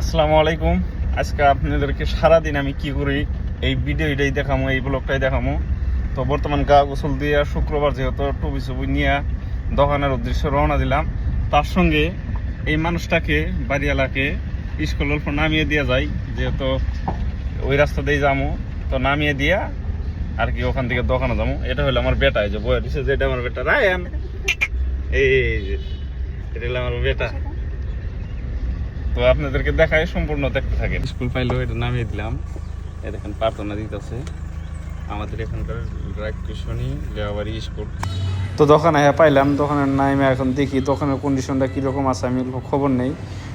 আসসালামু আলাইকুম। আজকে আপনাদেরকে সারাদিন আমি কি করি এই ভিডিওটাই দেখামো, এই ব্লগটাই দেখামো। তো বর্তমান গা গোসল দিয়ে শুক্রবার যেহেতু টুপি ছবি নিয়ে দোকানের উদ্দেশ্যে রওনা দিলাম। তার সঙ্গে এই মানুষটাকে বাড়িওয়ালাকে স্কুল অল্প নামিয়ে দিয়ে যাই, যেহেতু ওই রাস্তা দিয়ে যাবো। তো নামিয়ে দিয়া আর কি ওখান থেকে দোকানে যাবো। এটা হলো আমার বেটা, এই যে বয়ে দিচ্ছে, যেটা আমার বেটা রায়ান। এই যে এটা হলো আমার বেটা। তো আপনাদেরকে দেখায় সম্পূর্ণ দেখতে থাকেন। স্কুল পাইলেও এটা নামিয়ে দিলাম। এ দেখেন প্রার্থনা দিতেছে আমাদের এখানকার রাইকৃষ্ণী লেবাবাড়ি স্কুল। তো দোকানে পাইলাম, দোকানের নামে এখন দেখি দোকানের কন্ডিশনটা কীরকম আছে, আমি খবর নেই।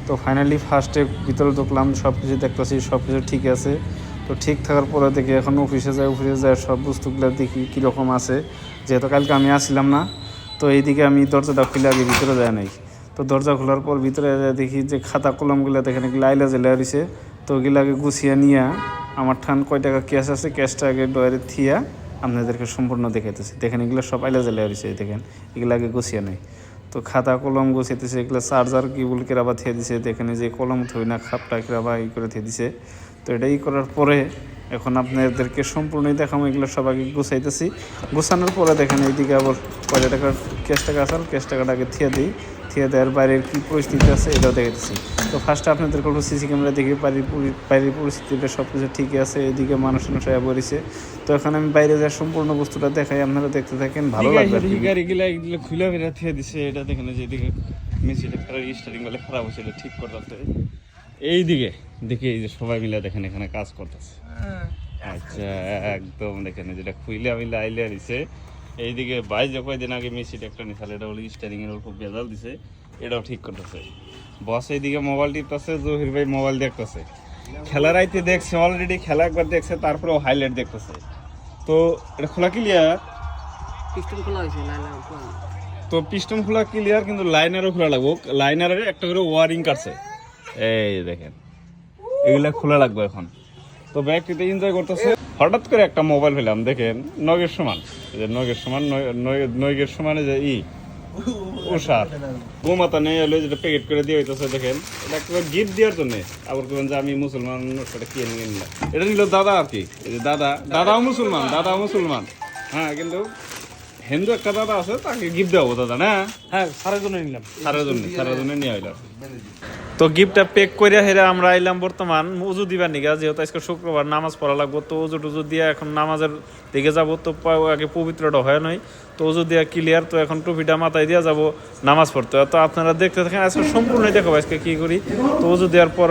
তো ফাইনালি ফার্স্টে ভিতরে ঢুকলাম, সব কিছু দেখতেছি, সব কিছু ঠিক আছে। তো ঠিক থাকার পরে দেখি এখন অফিসে যায় সব বস্তুগুলো দেখি কীরকম আছে, যেহেতু কালকে আমি আসছিলাম না। তো এইদিকে আমি দরজাটা খুলে আগে ভিতরে যায় নাই। তো দরজা খোলার পর ভিতরে দেখি যে খাতা কলমগুলো দেখেন লাইলা জেলা রয়েছে। তো ওগুলাকে গুছিয়ে নিয়ে আমার ঠান কয় টাকা ক্যাশ আছে, ক্যাশটা আগে ডয়ারে থিয়া আপনাদেরকে সম্পূর্ণ দেখাইতেছি। দেখেন এগুলো সব আইলা জেলা রয়েছে, দেখেন এগুলাকে গুছিয়ে নেই। তো খাতা কলম গুছিয়েতেছে, এগুলো চার্জার কেবল কেরাবা থিয়ে দিছে। দেখেন যে কলম থই না খাপটা কেরাবা ই করে থিয়ে দিছে। তো এটাই করার পরে এখন আপনাদেরকে সম্পূর্ণই দেখাবো। এগুলো সব আগে গুছাইতেছি, গুছানোর পরে দেখেন এইদিকে আবার কয়টা টাকার ক্যাশ টাকা আছে, ক্যাশ টাকাটা আগে থিয়ে দিই। থিয়ে দেওয়ার বাইরের কী পরিস্থিতি আছে এটাও দেখেছি। তো ফার্স্টে আপনাদেরকে একটু সিসি ক্যামেরা দেখি বাইরের পরিস্থিতিটা সব কিছু ঠিকই আছে। এইদিকে মানুষ বলেছে। তো এখন আমি বাইরে যাওয়ার সম্পূর্ণ বস্তুটা দেখাই, আপনারা দেখতে থাকেন, ভালো লাগবে। গাড়িগুলা এগুলো খুলে ফেরা থিয়ে দিছে। এটা দেখেন যে এদিকে মেশিনটা স্টার্টিং বলে খারাপ হয়েছিল, ঠিক করতেছে। এইদিকে দেখি এই যে সবাই মিলে দেখেন এখানে কাজ করতেছে। আচ্ছা, একদম দেখেন যেটা খুইলে মিলে আইলে দিছে। এইদিকে বাইশ যে কয়েকদিন আগে মেসিট একটা নিশাল, এটা হলো স্টারিং এর খুব বেজাল দিছে, এটাও ঠিক করতেছে। বস এইদিকে মোবাইল টিপতেছে, জহির ভাই মোবাইল দেখতেছে। খেলার আইতে দেখছে অলরেডি, খেলা একবার দেখছে, তারপরেও হাইলাইট দেখতেছে। তো এটা খোলা ক্লিয়ার, পিস্টন খোলা হয়েছে, তো পিস্টন খোলা ক্লিয়ার, কিন্তু লাইনারও খোলা লাগবো। লাইনারের একটা করে ওয়ারিং কাটছে, এই দেখেন এগুলা খোলা লাগবে এখন। তো ব্যাগটিতে এনজয় করতেছে। হঠাৎ করে একটা মোবাইল পেলাম, দেখেন নগের সমান, নগের সমান, নগের সমানে যে উষার গোমাতা নেই হলো, যেটা প্যাকেট করে দিয়ে হইতেছে। দেখেন এটা একটা গিফট দেওয়ার জন্য। আবার কেন যে আমি মুসলমান, সেটা কিনে নিয়ে নিলাম। এটা নিল দাদা আর কি, এই যে দাদাও মুসলমান। হ্যাঁ, কিন্তু হিন্দু একটা দাদা আছে, তাকে গিফট দেবো দাদা না। হ্যাঁ, সারার জন্য নিলাম, সারার জন্য নিয়ে আইলাম। তো গিফটটা পেক করে হেরে আমরা আইলাম বর্তমান উজু দিবার নিগা, যেহেতু আজকে শুক্রবার নামাজ পড়া লাগবো। তো উজু টুজু দিয়ে এখন নামাজের দিকে যাবো। তো আগে পবিত্রটা হয় নয়, তো উজু দিয়া ক্লিয়ার। তো এখন টুপিটা মাথায় দিয়ে যাবো নামাজ পড়তে। তো আপনারা দেখতে থাকেন, আজকে সম্পূর্ণই দেখাবো আজকে কি করি। তো উজু দেওয়ার পর